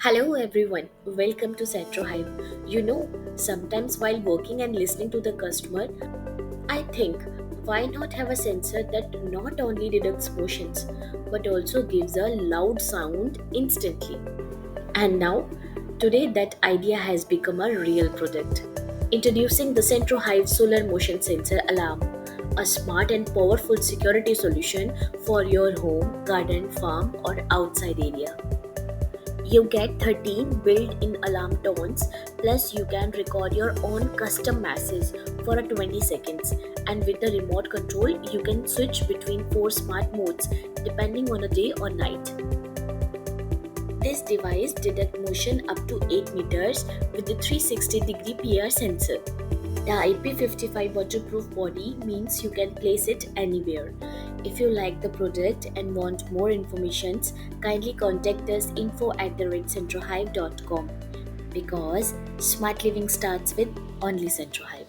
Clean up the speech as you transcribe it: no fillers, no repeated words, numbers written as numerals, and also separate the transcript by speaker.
Speaker 1: Hello everyone, welcome to Santrohive. Sometimes while working and listening to the customer, I think why not have a sensor that not only detects motions but also gives a loud sound instantly. And now, today that idea has become a real product. Introducing the Santrohive Solar Motion Sensor Alarm, a smart and powerful security solution for your home, garden, farm, or outside area. You get 13 built-in alarm tones, plus you can record your own custom masses for a 20 seconds. And with the remote control, you can switch between four smart modes depending on a day or night. This device detects motion up to 8 meters with the 360-degree PIR sensor. The IP55 Waterproof body means you can place it anywhere. If you like the product and want more information, kindly contact us info@centrohive.com because smart living starts with only Centrohive.